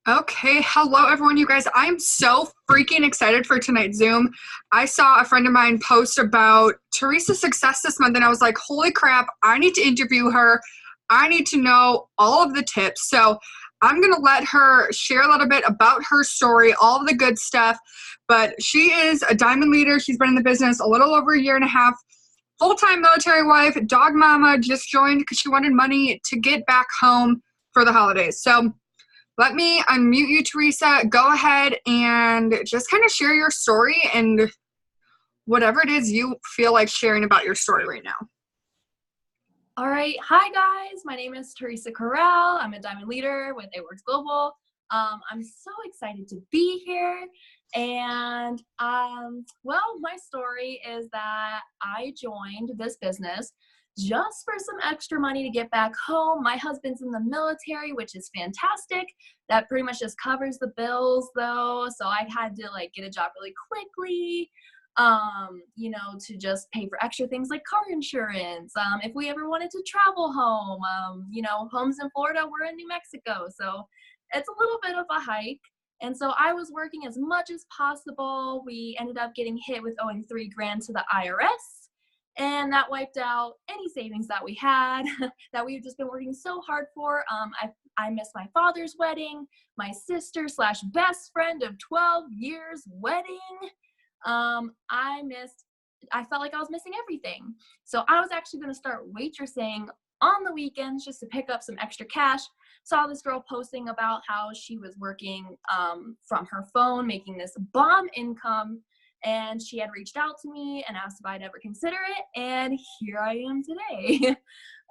Okay, hello everyone, you guys. I'm so freaking excited for tonight's Zoom. I saw a friend of mine post about Teresa's success this month, and I was like, holy crap, I need to interview her. I need to know all of the tips. So I'm going to let her share a little bit about her story, all of the good stuff. But she is a diamond leader. She's been in the business a little over a year and a half. Full-time military wife, dog mama, just joined because she wanted money to get back home for the holidays. So let me unmute you, Teresa. Go ahead and just kind of share your story and whatever it is you feel like sharing about your story right now. All right. Hi, guys. My name is Theresa Corral. I'm a diamond leader with A-Works Global. I'm so excited to be here. And, well, my story is that I joined this business just for some extra money to get back home. My husband's in the military, which is fantastic. That pretty much just covers the bills, though. So I had to get a job really quickly, to just pay for extra things like car insurance. If we ever wanted to travel home, homes in Florida, we're in New Mexico. So it's a little bit of a hike. And so I was working as much as possible. We ended up getting hit with owing $3,000 to the IRS. And that wiped out any savings that we had that we've just been working so hard for. I missed my father's wedding, my sister slash best friend of 12 years wedding. I felt like I was missing everything. So I was actually going to start waitressing on the weekends just to pick up some extra cash. Saw this girl posting about how she was working from her phone, making this bomb income. And she had reached out to me and asked if I'd ever consider it. And here I am today.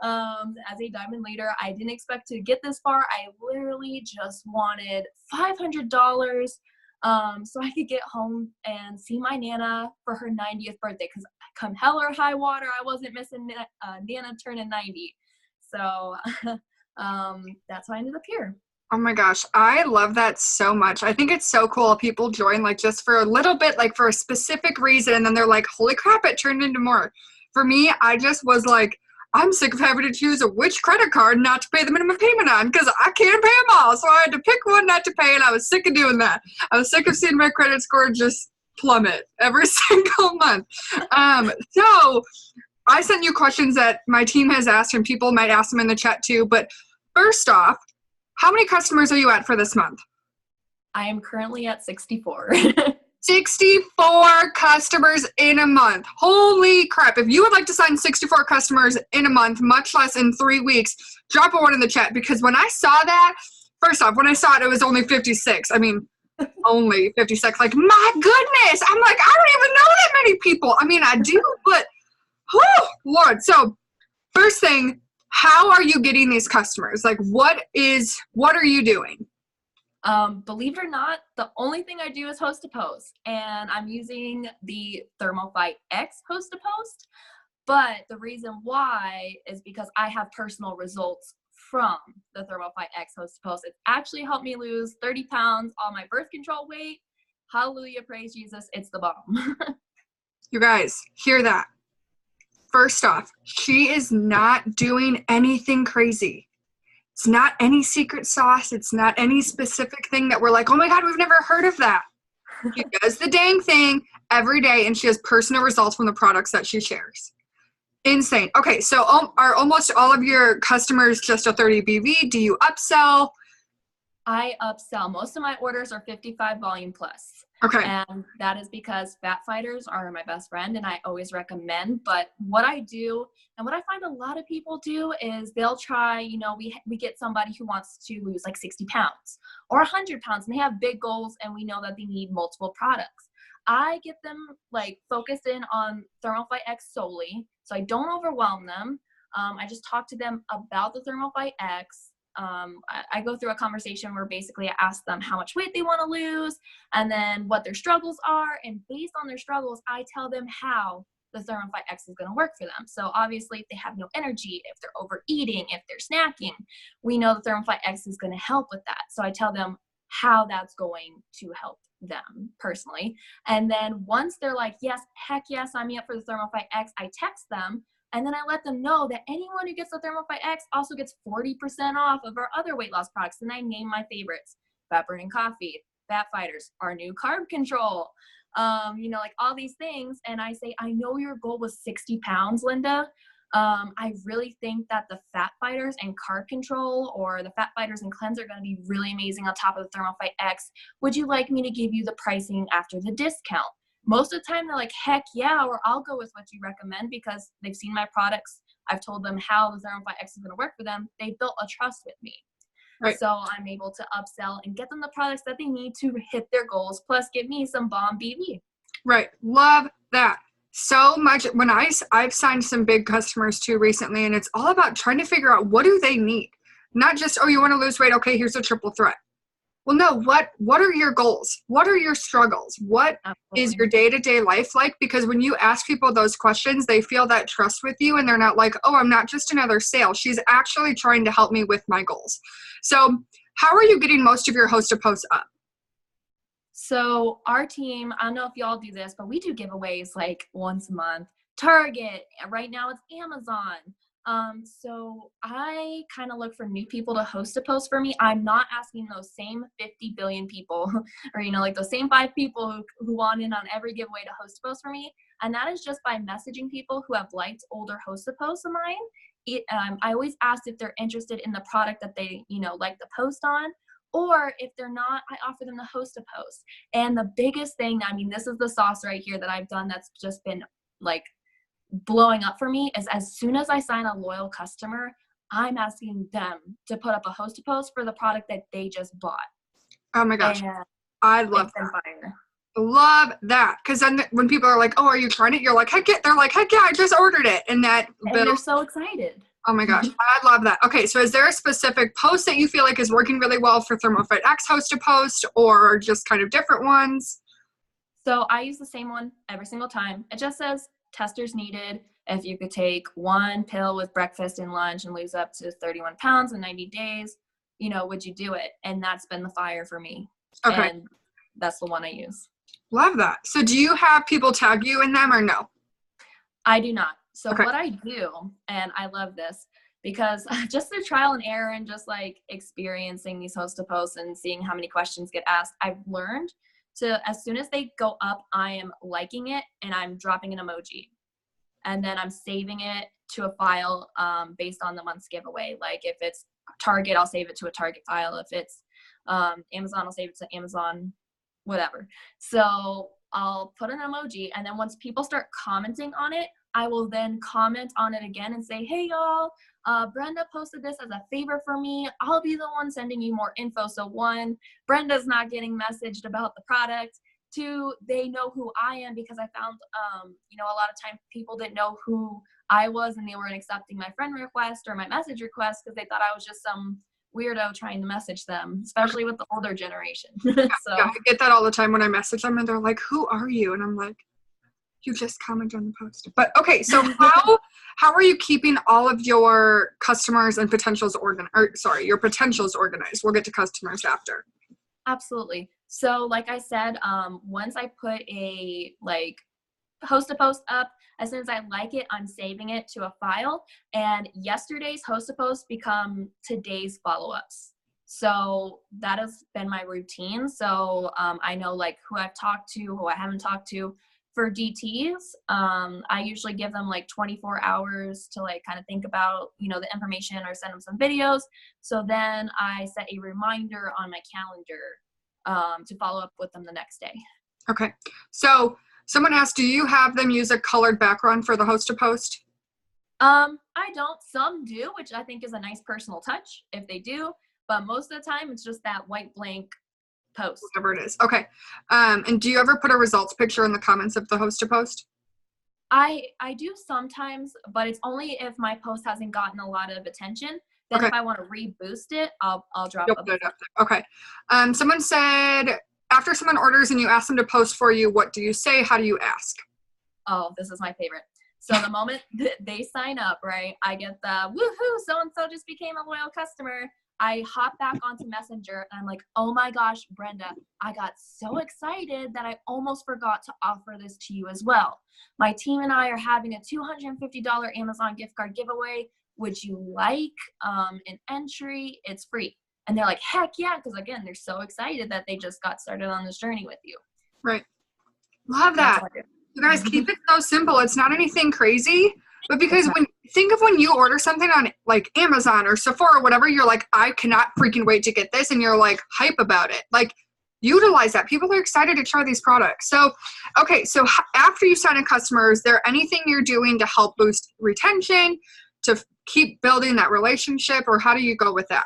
As a diamond leader, I didn't expect to get this far. I literally just wanted $500 so I could get home and see my Nana for her 90th birthday. Because come hell or high water, I wasn't missing Nana turning 90. So that's how I ended up here. Oh my gosh, I love that so much. I think it's so cool. People join just for a little bit, for a specific reason, and then they're like, holy crap, it turned into more. For me, I just was like, I'm sick of having to choose which credit card not to pay the minimum payment on because I can't pay them all. So I had to pick one not to pay, and I was sick of doing that. I was sick of seeing my credit score just plummet every single month. So I sent you questions that my team has asked, and people might ask them in the chat too. But first off, how many customers are you at for this month? I am currently at 64. 64 customers in a month. Holy crap. If you would like to sign 64 customers in a month, much less in 3 weeks, drop a one in the chat, because when I saw that, first off, when I saw it, it was only 56. I mean, only 56. Like, my goodness. I'm like, I don't even know that many people. I mean, I do, but, whew, Lord. So, first thing, how are you getting these customers? What are you doing? Believe it or not, the only thing I do is host a post, and I'm using the ThermoFi X host a post. But the reason why is because I have personal results from the ThermoFi X host a post. It's actually helped me lose 30 pounds, all my birth control weight. Hallelujah, praise Jesus, it's the bomb. You guys, hear that? First off, she is not doing anything crazy. It's not any secret sauce. It's not any specific thing that we're like, oh my God, we've never heard of that. She does the dang thing every day, and she has personal results from the products that she shares. Insane. Okay, so are almost all of your customers just a 30 BV? Do you upsell? I upsell. Most of my orders are 55 volume plus. Okay. And that is because fat fighters are my best friend, and I always recommend. But what I do, and what I find a lot of people do, is they'll try, we get somebody who wants to lose 60 pounds or 100 pounds, and they have big goals, and we know that they need multiple products. I get them focused in on ThermoFi X solely, so I don't overwhelm them. I just talk to them about the ThermoFi X. I go through a conversation where basically I ask them how much weight they want to lose and then what their struggles are. And based on their struggles, I tell them how the ThermoFi X is going to work for them. So obviously, if they have no energy, if they're overeating, if they're snacking, we know the ThermoFi X is going to help with that. So I tell them how that's going to help them personally. And then once they're like, yes, heck yes, sign me up for the ThermoFi X, I text them. And then I let them know that anyone who gets the ThermoFi X also gets 40% off of our other weight loss products. And I name my favorites: fat burning coffee, fat fighters, our new carb control, you know, like all these things. And I say, I know your goal was 60 pounds, Linda. I really think that the fat fighters and carb control, or the fat fighters and cleanse, are going to be really amazing on top of the ThermoFight X. Would you like me to give you the pricing after the discount? Most of the time they're like, heck yeah, or I'll go with what you recommend, because they've seen my products. I've told them how the ThermoFight X is going to work for them. They built a trust with me. Right. So I'm able to upsell and get them the products that they need to hit their goals, plus give me some bomb BV. Right. Love that so much. When I've signed some big customers too recently, and it's all about trying to figure out, what do they need? Not just, oh, you want to lose weight? Okay, here's a triple threat. Well, no, what are your goals? What are your struggles? What is your day-to-day life like? Because when you ask people those questions, they feel that trust with you, and they're not like, oh, I'm not just another sale. She's actually trying to help me with my goals. So how are you getting most of your host-to-post up? So our team, I don't know if y'all do this, but we do giveaways like once a month. Target, right now it's Amazon. So I kind of look for new people to host a post for me. I'm not asking those same 50 billion people or, you know, like those same 5 people who want in on every giveaway to host a post for me. And that is just by messaging people who have liked older host a posts of mine. I always ask if they're interested in the product that they, you know, like the post on. Or if they're not, I offer them to host a post. And the biggest thing, I mean, this is the sauce right here that I've done that's just been like blowing up for me, is as soon as I sign a loyal customer, I'm asking them to put up a host post for the product that they just bought. Oh my gosh. And I love that. Fire. Love that. Because then when people are like, oh, are you trying it? You're like, heck yeah. They're like, heck yeah, I just ordered it. And they're so excited. Oh my gosh. I love that. Okay. So is there a specific post that you feel like is working really well for ThermoFight X host to post, or just kind of different ones? So I use the same one every single time. It just says, testers needed. If you could take 1 pill with breakfast and lunch and lose up to 31 pounds in 90 days, you know, would you do it? And that's been the fire for me. Okay. And that's the one I use. Love that. So do you have people tag you in them or no? I do not. So what I do, and I love this, because just through trial and error and just like experiencing these host to posts and seeing how many questions get asked, I've learned to, as soon as they go up, I am liking it and I'm dropping an emoji. And then I'm saving it to a file based on the month's giveaway. Like if it's Target, I'll save it to a Target file. If it's Amazon, I'll save it to Amazon, whatever. So I'll put an emoji, and then once people start commenting on it, I will then comment on it again and say, hey y'all, Brenda posted this as a favor for me. I'll be the one sending you more info. So 1, Brenda's not getting messaged about the product. 2, they know who I am, because I found, you know, a lot of times people didn't know who I was, and they weren't accepting my friend request or my message request because they thought I was just some weirdo trying to message them, especially with the older generation. So yeah, I get that all the time when I message them, and they're like, who are you? And I'm like, you just comment on the post. But okay, so how are you keeping all of your customers and potentials your potentials organized? We'll get to customers after. Absolutely. So like I said, once I put a host a post up, as soon as I like it, I'm saving it to a file, and yesterday's host a post become today's follow-ups. So that has been my routine. So I know like who I've talked to, who I haven't talked to. For DTs, I usually give them like 24 hours to like kind of think about, you know, the information, or send them some videos. So then I set a reminder on my calendar to follow up with them the next day. Okay. So someone asked, do you have them use a colored background for the host to post? I don't. Some do, which I think is a nice personal touch if they do. But most of the time, it's just that white blank post. Whatever it is. Okay. And do you ever put a results picture in the comments of the host to post? I do sometimes, but it's only if my post hasn't gotten a lot of attention. Then if I want to reboost it, I'll drop it. Okay. Someone said, after someone orders and you ask them to post for you, what do you say? How do you ask? Oh, this is my favorite. So the moment they sign up, right, I get the woohoo, so-and-so just became a loyal customer. I hop back onto Messenger and I'm like, oh my gosh, Brenda, I got so excited that I almost forgot to offer this to you as well. My team and I are having a $250 Amazon gift card giveaway. Would you like an entry? It's free. And they're like, heck yeah, because again, they're so excited that they just got started on this journey with you. Right. Love That's that. all I do. You guys keep it so simple. It's not anything crazy, but because when you order something on like Amazon or Sephora or whatever, you're like, I cannot freaking wait to get this. And you're like hype about it. Like utilize that. People are excited to try these products. So, okay. So after you sign a customer, is there anything you're doing to help boost retention, to keep building that relationship, or how do you go with that?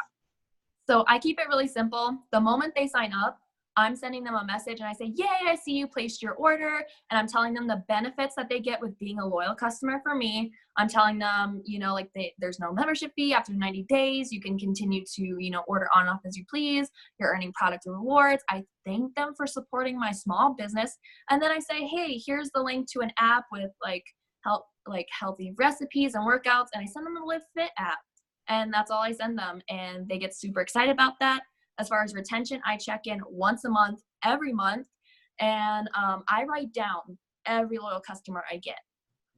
So I keep it really simple. The moment they sign up, I'm sending them a message and I say, yay, I see you placed your order. And I'm telling them the benefits that they get with being a loyal customer for me. I'm telling them, you know, like there's no membership fee after 90 days. You can continue to, you know, order on and off as you please. You're earning product rewards. I thank them for supporting my small business. And then I say, hey, here's the link to an app with healthy recipes and workouts. And I send them the Live Fit app. And that's all I send them. And they get super excited about that. As far as retention, I check in once a month, every month, and I write down every loyal customer I get.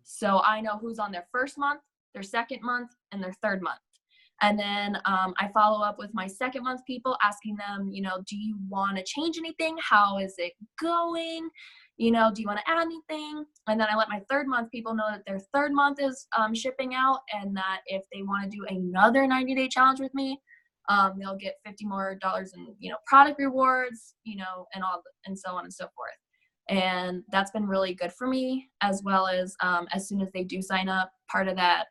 So I know who's on their first month, their second month, and their third month. And then I follow up with my second month people, asking them, you know, do you want to change anything? How is it going? You know, do you want to add anything? And then I let my third month people know that their third month is shipping out, and that if they want to do another 90-day challenge with me, they'll get $50 more in, you know, product rewards, you know, and so on and so forth. And that's been really good for me, as well as soon as they do sign up, part of that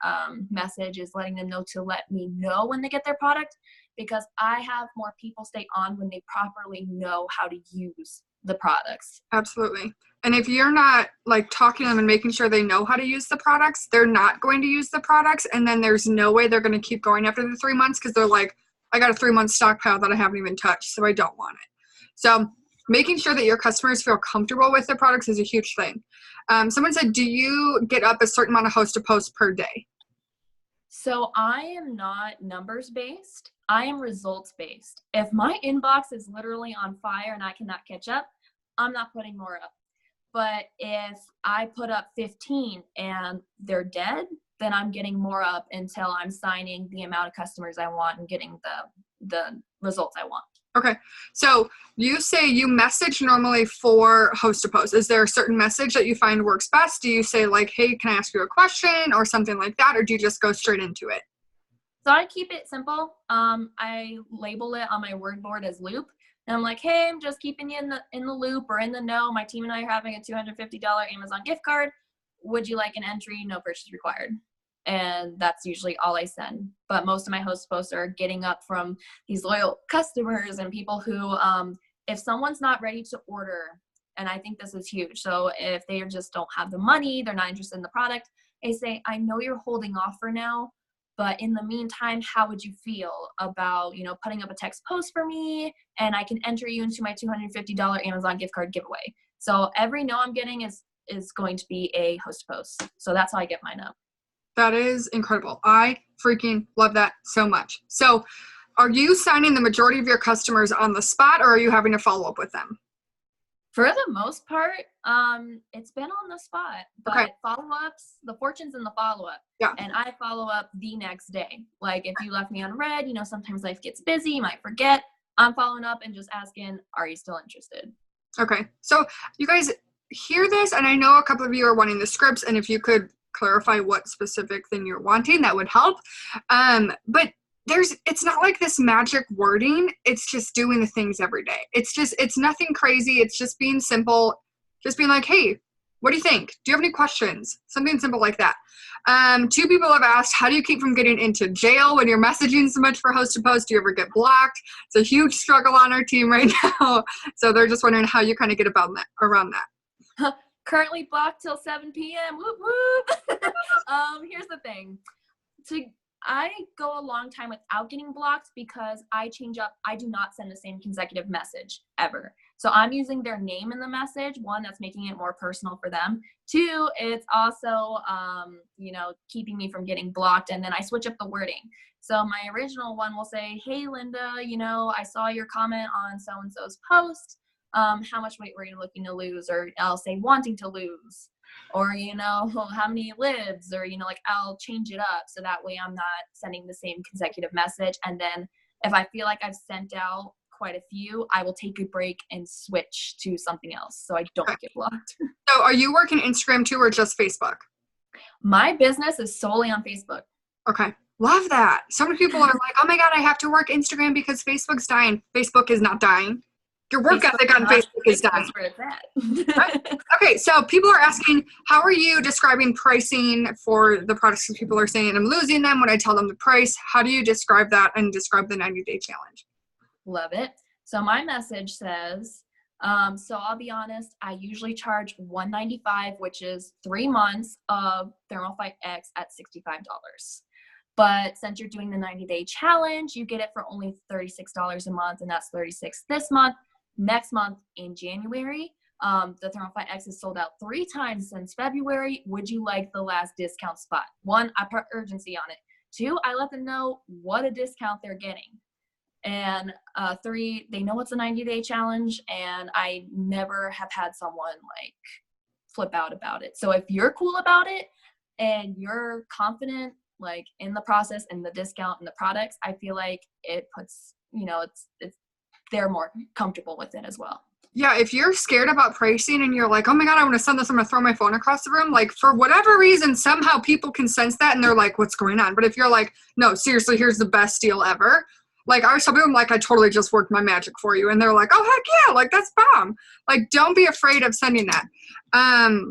message is letting them know to let me know when they get their product, because I have more people stay on when they properly know how to use the products. Absolutely. And if you're not like talking to them and making sure they know how to use the products, they're not going to use the products. And then there's no way they're going to keep going after the 3 months, because they're like, I got a 3-month stockpile that I haven't even touched, so I don't want it. So making sure that your customers feel comfortable with the products is a huge thing. Someone said, do you get up a certain amount of host to post per day? So I am not numbers based. I am results based. If my inbox is literally on fire and I cannot catch up, I'm not putting more up. But if I put up 15 and they're dead, then I'm getting more up until I'm signing the amount of customers I want and getting the results I want. Okay. So you say you message normally for host to post. Is there a certain message that you find works best? Do you say like, hey, can I ask you a question or something like that? Or do you just go straight into it? So I keep it simple. I label it on my word board as loop. And I'm like, hey, I'm just keeping you in the loop or in the know. My team and I are having a $250 Amazon gift card. Would you like an entry? No purchase required. And that's usually all I send. But most of my host posts are getting up from these loyal customers and people who, if someone's not ready to order, and I think this is huge. So if they just don't have the money, they're not interested in the product, I say, I know you're holding off for now, but in the meantime, how would you feel about, you know, putting up a text post for me, and I can enter you into my $250 Amazon gift card giveaway. So every no I'm getting is going to be a host post. So that's how I get mine up. That is incredible. I freaking love that so much. So are you signing the majority of your customers on the spot, or are you having to follow up with them? For the most part, it's been on the spot, but Okay. follow-ups, the fortune's in the follow-up. Yeah. And I follow up the next day. Like if you left me on red, you know, sometimes life gets busy, you might forget. I'm following up and just asking, are you still interested? Okay. So you guys hear this, and I know a couple of you are wanting the scripts, and if you could clarify what specific thing you're wanting, that would help. But it's not like this magic wording. It's just doing the things every day. It's nothing crazy. It's just being simple, just being like, hey, what do you think? Do you have any questions? Something simple like that. 2 people have asked, how do you keep from getting into jail when you're messaging so much for host to post? Do you ever get blocked? It's a huge struggle on our team right now. So they're just wondering how you kind of get around that. Currently blocked till 7 p.m. Whoop, whoop. Here's the thing. I go a long time without getting blocked because I change up. I do not send the same consecutive message ever. So I'm using their name in the message. 1, that's making it more personal for them. 2, it's also, you know, keeping me from getting blocked. And then I switch up the wording. So my original one will say, hey, Linda, you know, I saw your comment on so-and-so's post. How much weight were you looking to lose? Or I'll say wanting to lose, or, you know, how many libs, or, you know, like I'll change it up. So that way I'm not sending the same consecutive message. And then If I feel like I've sent out quite a few, I will take a break and switch to something else so I don't get blocked. So are you working Instagram too or just Facebook? My business is solely on Facebook. Okay. Love that. So many people are like, oh my God, I have to work Instagram because Facebook's dying. Facebook is not dying. Your work ethic on Facebook is dying. Where it's at. Okay, so people are asking, how are you describing pricing for the products? Because people are saying I'm losing them when I tell them the price. How do you describe that and describe the 90-day challenge? Love it. So my message says, so I'll be honest, I usually charge $195, which is 3 months of Thermofite X at $65. But since you're doing the 90-day challenge, you get it for only $36 a month, and that's $36 this month. Next month in January, the Thermofite X is sold out 3 times since February. Would you like the last discount spot? 1, I put urgency on it. 2, I let them know what a discount they're getting. And 3, they know it's a 90-day challenge, and I never have had someone like flip out about it. So if you're cool about it and you're confident like in the process and the discount and the products, I feel like it puts, it's they're more comfortable with it as well. Yeah, if you're scared about pricing and you're like, oh my God, I want to send this, I'm going to throw my phone across the room. Like for whatever reason, somehow people can sense that and they're like, what's going on? But if you're like, no, seriously, here's the best deal ever. Like I was telling them, like, I totally just worked my magic for you. And they're like, oh, heck yeah, like that's bomb. Like, don't be afraid of sending that.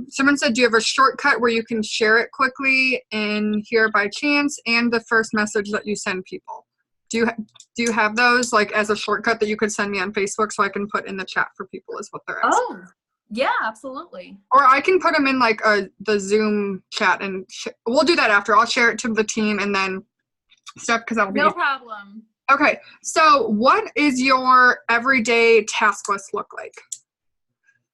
Someone said, do you have a shortcut where you can share it quickly in here by chance and the first message that you send people? Do you have those like as a shortcut that you could send me on Facebook so I can put in the chat for people is what they're asking? Oh, yeah, absolutely. Or I can put them in like the Zoom chat and we'll do that after. I'll share it to the team and then stuff because that'll be no problem. Okay, so what is your everyday task list look like?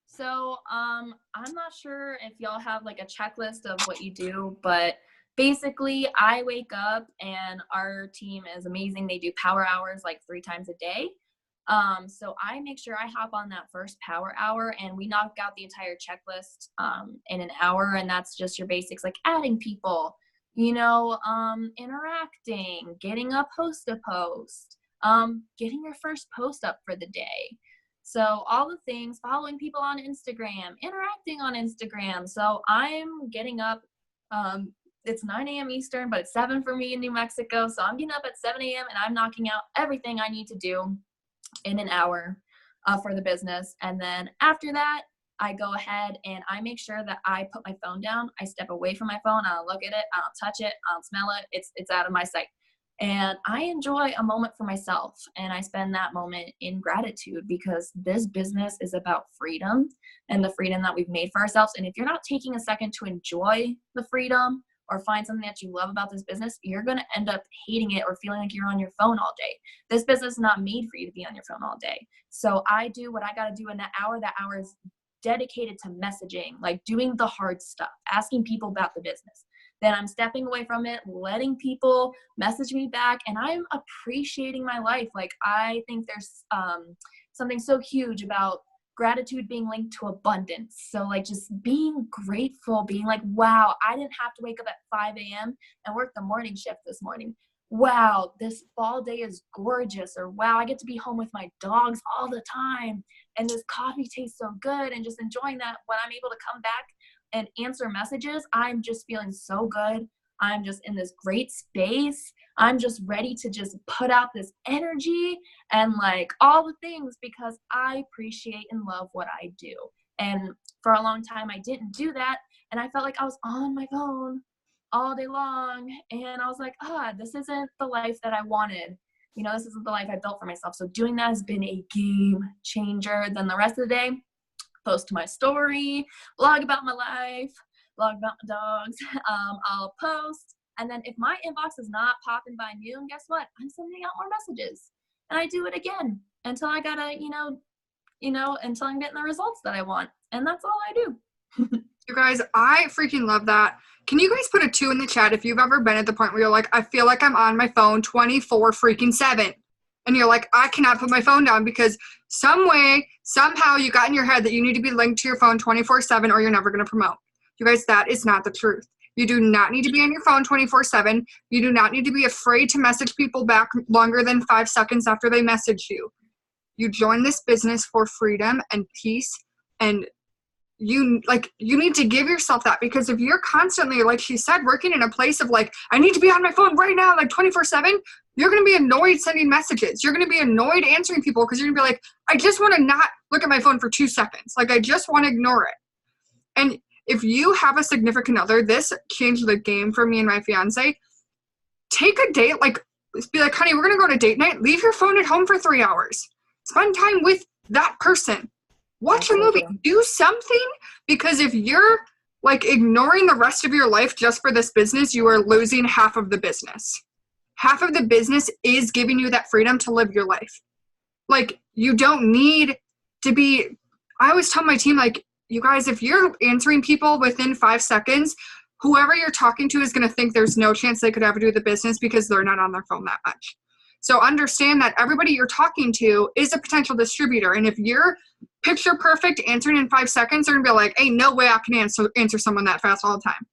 So I'm not sure if y'all have like a checklist of what you do, but basically I wake up and our team is amazing. They do power hours like 3 times a day. So I make sure I hop on that first power hour and we knock out the entire checklist in an hour. And that's just your basics like adding people, interacting, getting a post to post, getting your first post up for the day. So all the things, following people on Instagram, interacting on Instagram. So I'm getting up, it's 9 a.m. Eastern, but it's 7 for me in New Mexico. So I'm getting up at 7 a.m. and I'm knocking out everything I need to do in an hour for the business. And then after that, I go ahead and I make sure that I put my phone down. I step away from my phone. I don't look at it. I don't touch it. I don't smell it. It's out of my sight. And I enjoy a moment for myself. And I spend that moment in gratitude because this business is about freedom and the freedom that we've made for ourselves. And if you're not taking a second to enjoy the freedom or find something that you love about this business, you're going to end up hating it or feeling like you're on your phone all day. This business is not made for you to be on your phone all day. So I do what I got to do in that hour. That hour is dedicated to messaging, like doing the hard stuff, asking people about the business. Then I'm stepping away from it, letting people message me back, and I'm appreciating my life. Like I think there's something so huge about gratitude being linked to abundance. So like just being grateful, being like, wow, I didn't have to wake up at 5 a.m. and work the morning shift this morning. Wow, this fall day is gorgeous. Or wow, I get to be home with my dogs all the time. And this coffee tastes so good. And just enjoying that when I'm able to come back and answer messages, I'm just feeling so good. I'm just in this great space. I'm just ready to just put out this energy and like all the things because I appreciate and love what I do. And for a long time, I didn't do that. And I felt like I was on my phone all day long. And I was like, this isn't the life that I wanted. This isn't the life I built for myself. So doing that has been a game changer. Then the rest of the day, post to my story, blog about my life, blog about my dogs. I'll post. And then if my inbox is not popping by noon, guess what? I'm sending out more messages. And I do it again until I gotta, until I'm getting the results that I want. And that's all I do. You guys, I freaking love that. Can you guys put a 2 in the chat if you've ever been at the point where you're like, I feel like I'm on my phone 24/7. And you're like, I cannot put my phone down because some way, somehow you got in your head that you need to be linked to your phone 24/7 or you're never going to promote. You guys, that is not the truth. You do not need to be on your phone 24/7. You do not need to be afraid to message people back longer than 5 seconds after they message you. You join this business for freedom and peace, and you need to give yourself that, because if you're constantly, like she said, working in a place of like, I need to be on my phone right now, like 24/7, you're going to be annoyed sending messages. You're going to be annoyed answering people, because you're going to be like, I just want to not look at my phone for 2 seconds. Like, I just want to ignore it. And if you have a significant other, this changed the game for me and my fiance. Take a date, like, be like, honey, we're going to go to date night. Leave your phone at home for 3 hours. Spend time with that person. Watch a movie. Do something, because if you're like ignoring the rest of your life just for this business, you are losing half of the business. Half of the business is giving you that freedom to live your life. Like, you don't need to be, I always tell my team, like, you guys, if you're answering people within 5 seconds, whoever you're talking to is going to think there's no chance they could ever do the business because they're not on their phone that much. So understand that everybody you're talking to is a potential distributor. And if you're picture perfect answering in 5 seconds, they're going to be like, hey, no way I can answer someone that fast all the time.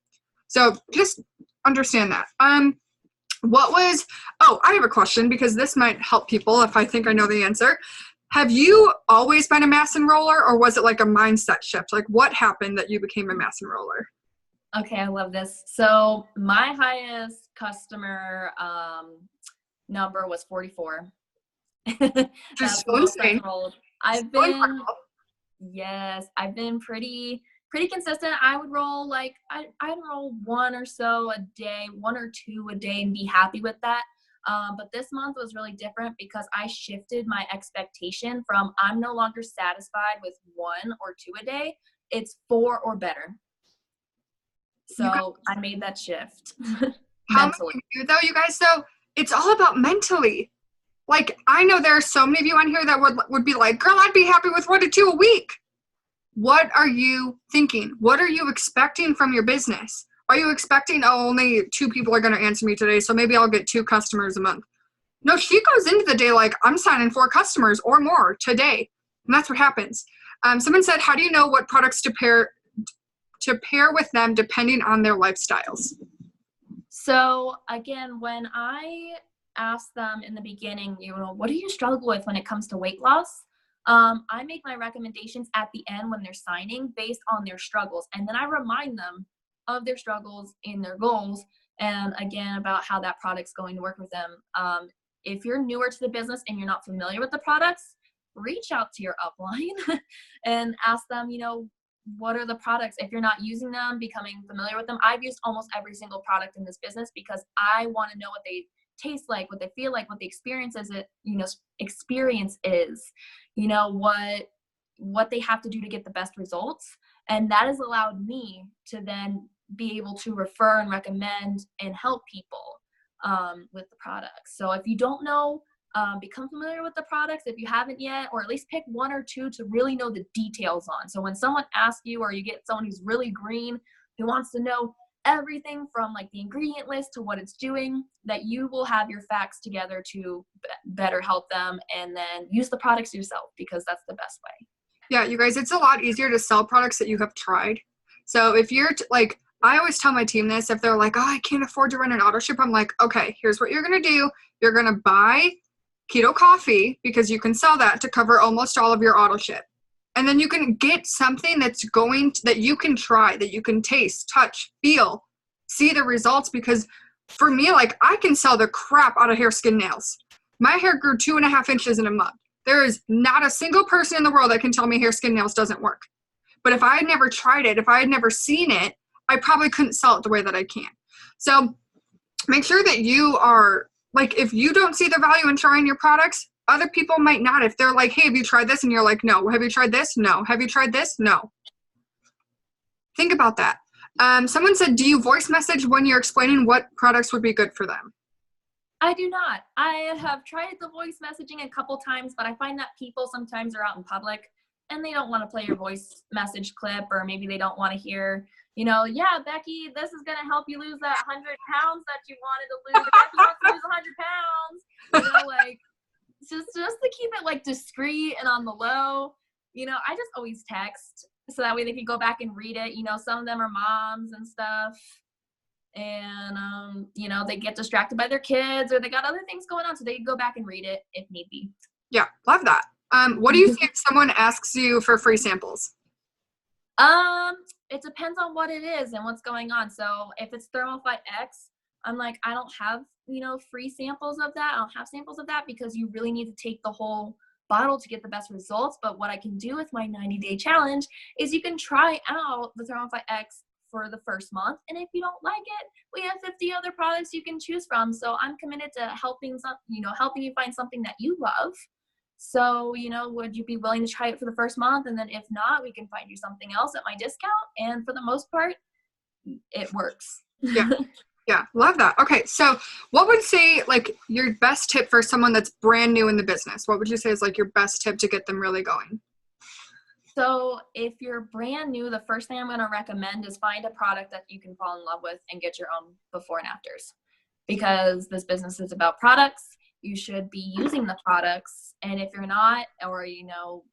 So just understand that. I have a question, because this might help people if I think I know the answer. Have you always been a mass enroller, or was it like a mindset shift? Like, what happened that you became a mass enroller? Okay, I love this. So my highest customer number was 44. That's So insane. I've been pretty consistent. I would roll like I'd roll 1 or so a day, 1 or 2 a day, and be happy with that. But this month was really different because I shifted my expectation from I'm no longer satisfied with 1 or 2 a day. It's 4 or better. So I made that shift. How many of you, though, you guys, though, it's all about mentally. Like, I know there are so many of you on here that would be like, girl, I'd be happy with 1 to 2 a week. What are you thinking? What are you expecting from your business? Are you expecting, oh, only 2 people are going to answer me today, so maybe I'll get 2 customers a month? No, she goes into the day like, I'm signing 4 customers or more today. And that's what happens. Someone said, how do you know what products to pair with them depending on their lifestyles? So again, when I asked them in the beginning, what do you struggle with when it comes to weight loss? I make my recommendations at the end when they're signing based on their struggles. And then I remind them of their struggles in their goals. And again, about how that product's going to work with them. If you're newer to the business and you're not familiar with the products, reach out to your upline and ask them, what are the products? If you're not using them, becoming familiar with them. I've used almost every single product in this business because I want to know what they taste like, what they feel like, what the experience is, what they have to do to get the best results. And that has allowed me to then be able to refer and recommend and help people with the products. So if you don't know, become familiar with the products if you haven't yet, or at least pick 1 or 2 to really know the details on. So when someone asks you, or you get someone who's really green, who wants to know everything from like the ingredient list to what it's doing, that you will have your facts together to better help them, and then use the products yourself, because that's the best way. Yeah, you guys, it's a lot easier to sell products that you have tried. So if you're I always tell my team this, if they're like, oh, I can't afford to run an auto ship, I'm like, okay, here's what you're going to do. You're going to buy keto coffee, because you can sell that to cover almost all of your auto ship. And then you can get something that you can try, that you can taste, touch, feel, see the results. Because for me, like, I can sell the crap out of hair, skin, nails. My hair grew 2.5 inches in a month. There is not a single person in the world that can tell me hair, skin, nails doesn't work. But if I had never tried it, if I had never seen it, I probably couldn't sell it the way that I can. So make sure that you are, like, if you don't see the value in trying your products, other people might not. If they're like, hey, have you tried this? And you're like, no. Have you tried this? No. Have you tried this? No. Think about that. Someone said, do you voice message when you're explaining what products would be good for them? I do not. I have tried the voice messaging a couple times, but I find that people sometimes are out in public and they don't want to play your voice message clip, or maybe they don't want to hear, yeah, Becky, this is going to help you lose that 100 pounds that you wanted to lose. Becky wants to lose 100 pounds. Just to keep it like discreet and on the low. I just always text, so that way they can go back and read it. Some of them are moms and stuff. and you know, they get distracted by their kids or they got other things going on, so they can go back and read it if need be. Yeah, love that. What do you think if someone asks you for free samples? It depends on what it is and what's going on. So if it's Thermofite X, I'm like, I don't have, you know, free samples of that. I don't have samples of that because you really need to take the whole bottle to get the best results. But what I can do with my 90-day challenge is you can try out the Thermofite X for the first month. And if you don't like it, we have 50 other products you can choose from. So I'm committed to helping you find something that you love. So, you know, would you be willing to try it for the first month? And then if not, we can find you something else at my discount. And for the most part, it works. Yeah. Yeah, love that. Okay, so what would say like your best tip for someone that's brand new in the business? What would you say is like your best tip to get them really going? So if you're brand new, the first thing I'm going to recommend is find a product that you can fall in love with and get your own before and afters. Because this business is about products, you should be using the products. And if you're not, or, you know,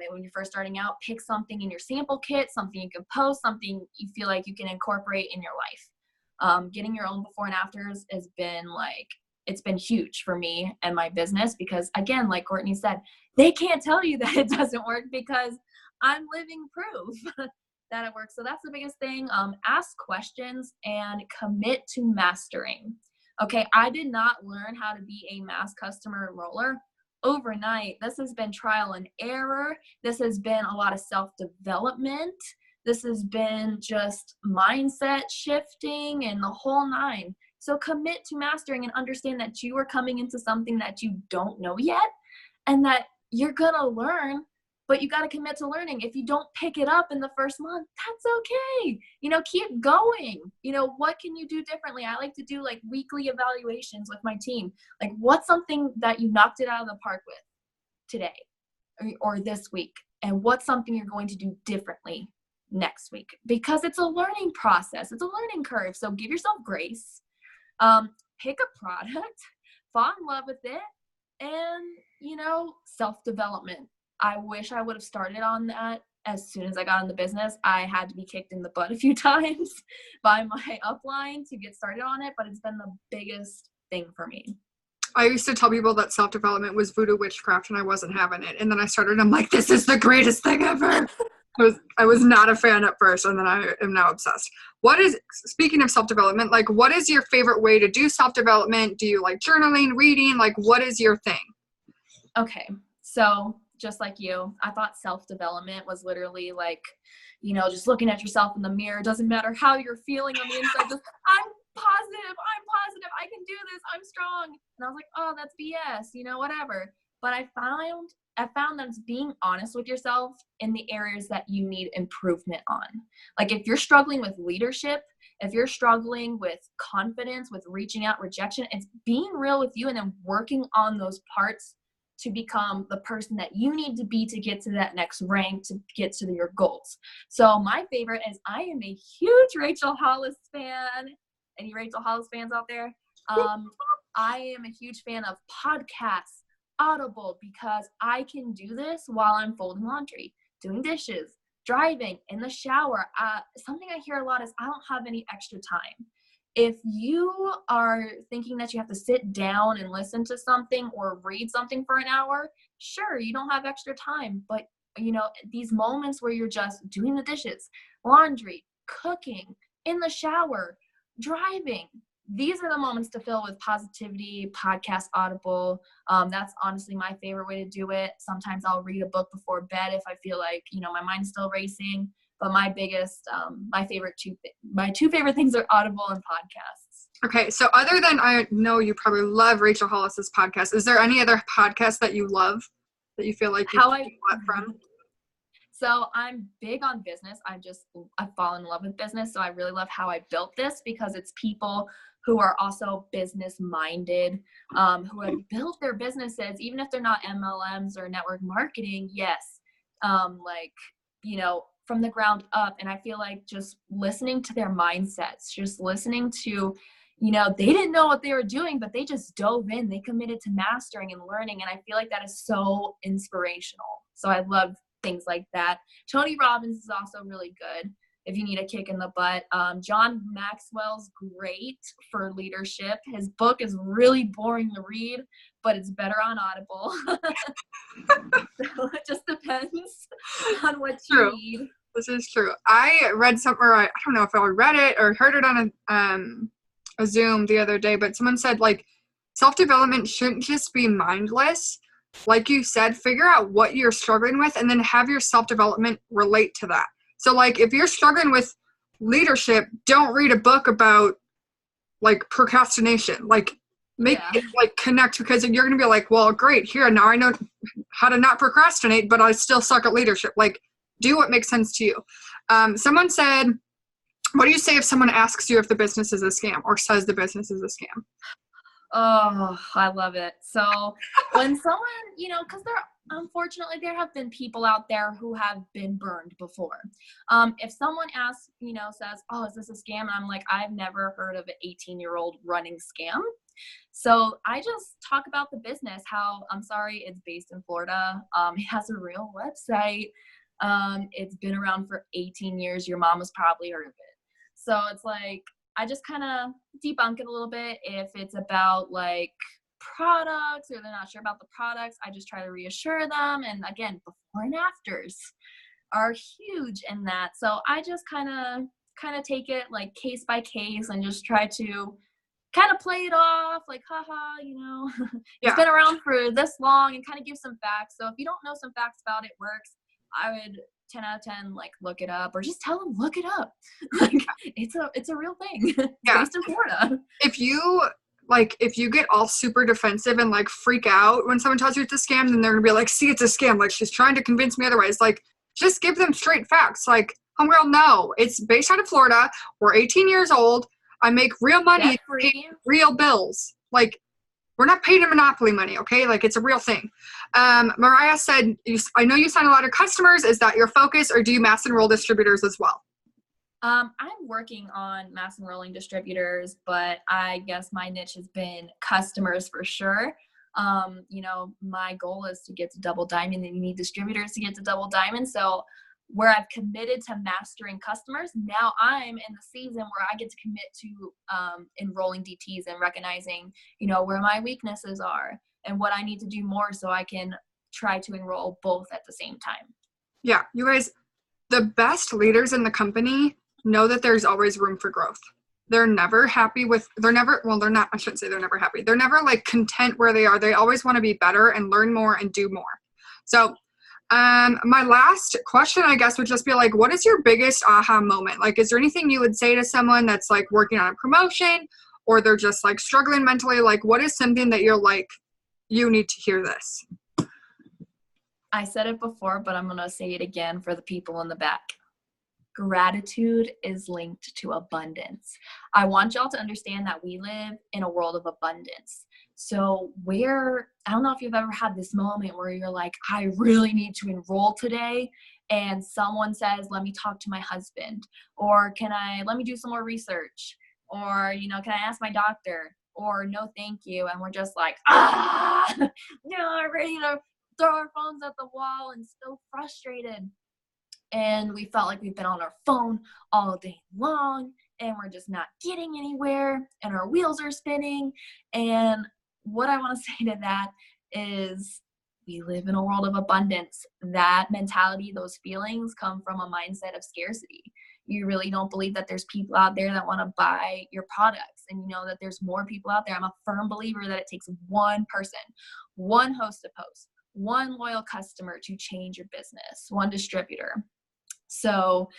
when you're first starting out, pick something in your sample kit, something you can post, something you feel like you can incorporate in your life. Getting your own before and afters has been like, it's been huge for me and my business because, again, like Courtney said, they can't tell you that it doesn't work because I'm living proof that it works. So that's the biggest thing. Ask questions and commit to mastering. Okay, I did not learn how to be a mass customer enroller overnight. This has been trial and error. This has been a lot of self-development. This has been just mindset shifting and the whole nine. So commit to mastering and understand that you are coming into something that you don't know yet and that you're going to learn, but you got to commit to learning. If you don't pick it up in the first month, that's okay. You know, keep going. You know, what can you do differently? I like to do like weekly evaluations with my team. Like, what's something that you knocked it out of the park with today or this week? And what's something you're going to do differently next week? Because it's a learning process. It's a learning curve. So give yourself grace. Pick a product, fall in love with it, and, you know, self-development. I wish I would have started on that as soon as I got in the business. I had to be kicked in the butt a few times by my upline to get started on it, but it's been the biggest thing for me. I used to tell people that self-development was voodoo witchcraft and I wasn't having it. And then I started, I'm like, this is the greatest thing ever. I was not a fan at first, and then I am now obsessed. Speaking of self-development, like what is your favorite way to do self-development? Do you like journaling, reading? Like what is your thing? Okay, so just like you, I thought self-development was literally like, you know, just looking at yourself in the mirror. Doesn't matter how you're feeling on the inside. Just, I'm positive, I can do this, I'm strong. And I was like, oh, that's BS, you know, whatever. But I found that it's being honest with yourself in the areas that you need improvement on. Like if you're struggling with leadership, if you're struggling with confidence, with reaching out, rejection, it's being real with you and then working on those parts to become the person that you need to be to get to that next rank, to get to your goals. So my favorite is I am a huge Rachel Hollis fan. Any Rachel Hollis fans out there? I am a huge fan of podcasts, Audible, because I can do this while I'm folding laundry, doing dishes, driving, in the shower. Something I hear a lot is I don't have any extra time. If you are thinking that you have to sit down and listen to something or read something for an hour, sure, you don't have extra time. But, you know, these moments where you're just doing the dishes, laundry, cooking, in the shower, driving, these are the moments to fill with positivity, podcast, Audible. That's honestly my favorite way to do it. Sometimes I'll read a book before bed if I feel like, you know, my mind's still racing. But my two favorite things are Audible and podcasts. Okay, so other than, I know you probably love Rachel Hollis's podcast, is there any other podcast that you love that you feel like you get a lot from? So I'm big on business. I've fallen in love with business. So I really love how I built this because it's people who are also business minded, who have built their businesses, even if they're not MLMs or network marketing. Yes. Like, you know, from the ground up. And I feel like just listening to their mindsets, just listening to, you know, they didn't know what they were doing, but they just dove in, they committed to mastering and learning. And I feel like that is so inspirational. So I love things like that. Tony Robbins is also really good. if you need a kick in the butt. John Maxwell's great for leadership. His book is really boring to read, but it's better on Audible. So it just depends on what you need. This is true. I read something, or I don't know if I read it or heard it on a Zoom the other day, but someone said, like, self-development shouldn't just be mindless. Like you said, figure out what you're struggling with and then have your self-development relate to that. So, like, if you're struggling with leadership, don't read a book about, like, procrastination. Like, make it, like, connect, because you're going to be like, well, great, here, now I know how to not procrastinate, but I still suck at leadership. Like, do what makes sense to you. Someone said, what do you say if someone asks you if the business is a scam or says the business is a scam? Oh, I love it. So when someone, because unfortunately, there have been people out there who have been burned before. If someone asks, says, oh, is this a scam? And I'm like, I've never heard of an 18-year-old running scam. So I just talk about the business, how, I'm sorry, it's based in Florida. It has a real website. It's been around for 18 years. Your mom has probably heard of it. So it's like, I just kind of debunk it a little bit. If it's about like products or they're not sure about the products, I just try to reassure them. And again, before and afters are huge in that. So I just kind of take it like case by case and just try to kind of play it off like, haha, it's been around for this long, and kind of give some facts. So if you don't know some facts about it works, I would 10 out of 10, like, look it up, or just tell them, look it up. Like, it's a real thing. It's based in Florida. If you get all super defensive and, like, freak out when someone tells you it's a scam, then they're gonna be like, see, it's a scam. Like, she's trying to convince me otherwise. Like, just give them straight facts. Like, homegirl, no, it's based out of Florida. We're 18 years old. I make real money, pay real bills. Like, we're not paying a monopoly money, okay? Like, it's a real thing. Mariah said, I know you sign a lot of customers. Is that your focus, or do you mass enroll distributors as well? I'm working on mass enrolling distributors, but I guess my niche has been customers for sure. My goal is to get to double diamond, and you need distributors to get to double diamond. So where I've committed to mastering customers, now I'm in the season where I get to commit to enrolling DTs and recognizing, where my weaknesses are and what I need to do more so I can try to enroll both at the same time. Yeah, you guys, the best leaders in the company know that there's always room for growth. They're never happy they're never, I shouldn't say they're never happy. They're never, like, content where they are. They always want to be better and learn more and do more. So my last question, I guess, would just be, like, what is your biggest aha moment? Like, is there anything you would say to someone that's, like, working on a promotion, or they're just, like, struggling mentally? Like, what is something that you're like, you need to hear this? I said it before, but I'm going to say it again for the people in the back. Gratitude is linked to abundance. I want y'all to understand that we live in a world of abundance. So I don't know if you've ever had this moment where you're like, I really need to enroll today, and someone says, let me talk to my husband, or let me do some more research, or, can I ask my doctor, or no, thank you. And we're just like, ready to throw our phones at the wall and so frustrated. And we felt like we've been on our phone all day long, and we're just not getting anywhere, and our wheels are spinning. And what I want to say to that is, we live in a world of abundance. That mentality, those feelings come from a mindset of scarcity. You really don't believe that there's people out there that want to buy your products, and that there's more people out there. I'm a firm believer that it takes one person, one host to post, one loyal customer to change your business, one distributor. So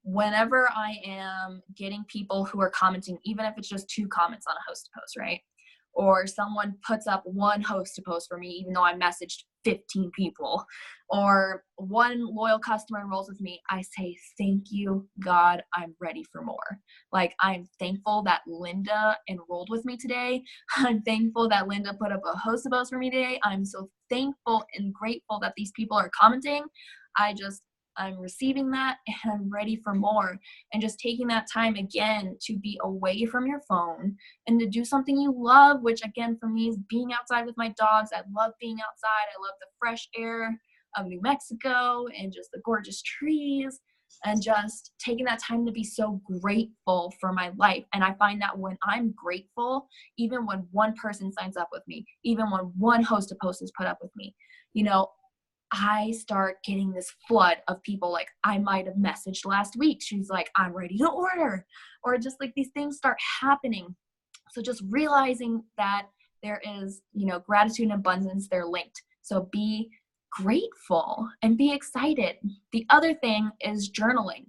whenever I am getting people who are commenting, even if it's just 2 comments on a host to post, right? Or someone puts up one host to post for me, even though I messaged 15 people, or one loyal customer enrolls with me, I say, thank you, God, I'm ready for more. Like, I'm thankful that Linda enrolled with me today. I'm thankful that Linda put up a host to post for me today. I'm so thankful and grateful that these people are commenting. I'm receiving that, and I'm ready for more. And just taking that time again to be away from your phone and to do something you love, which again for me is being outside with my dogs. I love being outside. I love the fresh air of New Mexico and just the gorgeous trees. and just taking that time to be so grateful for my life. And I find that when I'm grateful, even when one person signs up with me, even when one host of posts is put up with me, you know, I start getting this flood of people. Like, I might have messaged last week, she's like, I'm ready to order, or just like these things start happening. So just realizing that there is, you know, gratitude and abundance, they're linked. So be grateful and be excited. The other thing is journaling.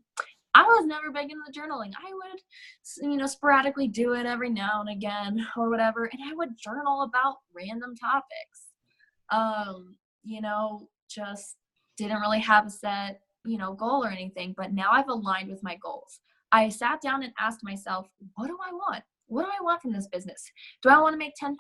I was never big into journaling. I would, you know, sporadically do it every now and again or whatever, and I would journal about random topics. You know, just didn't really have a set, you know, goal or anything, but now I've aligned with my goals. I sat down and asked myself, what do I want? What do I want from this business? Do I want to make $10,000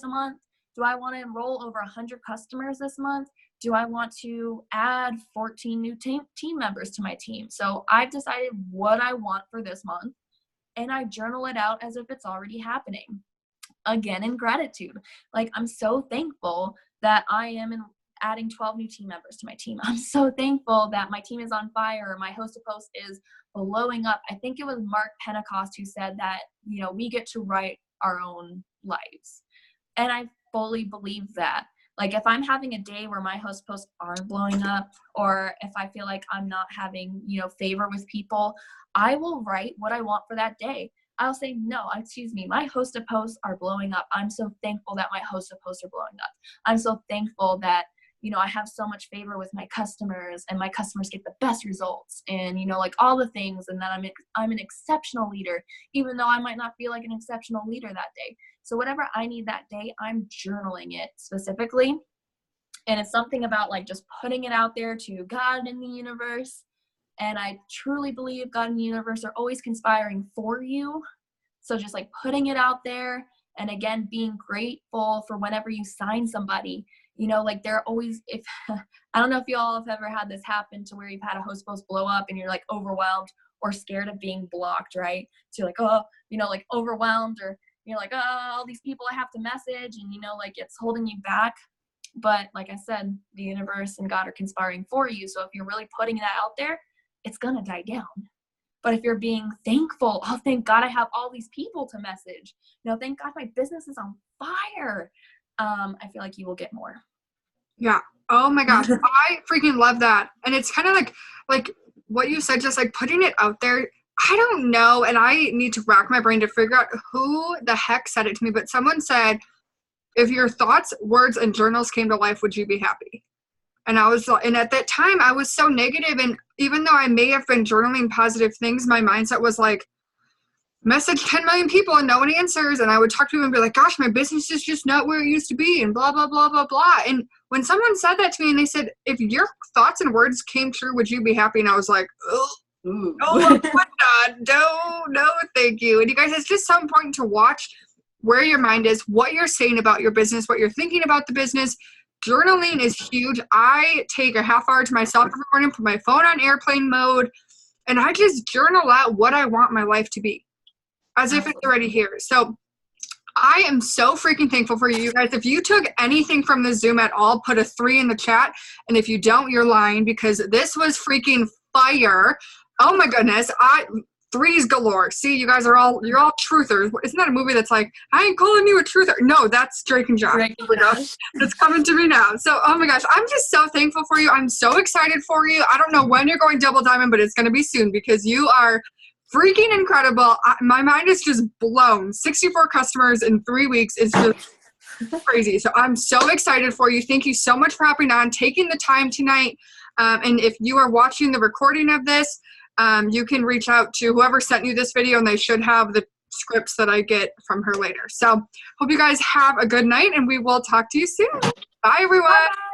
a month? Do I want to enroll over 100 customers this month? Do I want to add 14 new team members to my team? So I've decided what I want for this month, and I journal it out as if it's already happening. Again, in gratitude. Like, I'm so thankful that I am adding 12 new team members to my team. I'm so thankful that my team is on fire. My host of post is blowing up. I think it was Mark Pentecost who said that, you know, we get to write our own lives. And I fully believe that. Like, if I'm having a day where my host posts aren't blowing up, or if I feel like I'm not having, you know, favor with people, I will write what I want for that day. I'll say, no, excuse me, my host of posts are blowing up. I'm so thankful that my host of posts are blowing up. I'm so thankful that, you know, I have so much favor with my customers, and my customers get the best results, and, you know, like all the things, and that I'm an exceptional leader, even though I might not feel like an exceptional leader that day. So whatever I need that day, I'm journaling it specifically. And it's something about like just putting it out there to God and the universe. And I truly believe God and the universe are always conspiring for you. So just like putting it out there, and again, being grateful for whenever you sign somebody, you know, like they're always, if I don't know if you all have ever had this happen to where you've had a host post blow up and you're like overwhelmed or scared of being blocked, right? So you're like, oh, you know, like overwhelmed, or you're like, oh, all these people I have to message, and, you know, like it's holding you back. But like I said, the universe and God are conspiring for you. So if you're really putting that out there, it's going to die down. But if you're being thankful, oh, thank God I have all these people to message. You know, thank God my business is on fire. I feel like you will get more. Yeah. Oh my gosh. I freaking love that. And it's kind of like what you said, just like putting it out there. I don't know. And I need to rack my brain to figure out who the heck said it to me. But someone said, if your thoughts, words, and journals came to life, would you be happy? And and at that time I was so negative. And even though I may have been journaling positive things, my mindset was like, message 10 million people and no one answers. And I would talk to them and be like, gosh, my business is just not where it used to be, and blah, blah, blah, blah, blah. And when someone said that to me and they said, if your thoughts and words came true, would you be happy? And I was like, oh, no, I would not. No, thank you. And you guys, it's just so important to watch where your mind is, what you're saying about your business, what you're thinking about the business. Journaling is huge. I take a half hour to myself every morning, put my phone on airplane mode, and I just journal out what I want my life to be, as if it's already here. So I am so freaking thankful for you guys. If you took anything from the Zoom at all, put a 3 in the chat. And if you don't, you're lying, because this was freaking fire. Oh my goodness. 3s galore. See, you guys you're all truthers. Isn't that a movie that's like, I ain't calling you a truther? No, that's Drake and Josh. It's coming to me now. So, oh my gosh, I'm just so thankful for you. I'm so excited for you. I don't know when you're going double diamond, but it's going to be soon, because you are freaking incredible. My mind is just blown. 64 customers in 3 weeks is just crazy. So I'm so excited for you. Thank you so much for hopping on, taking the time tonight. And if you are watching the recording of this, you can reach out to whoever sent you this video, and they should have the scripts that I get from her later. So hope you guys have a good night, and we will talk to you soon. Bye, everyone. Bye.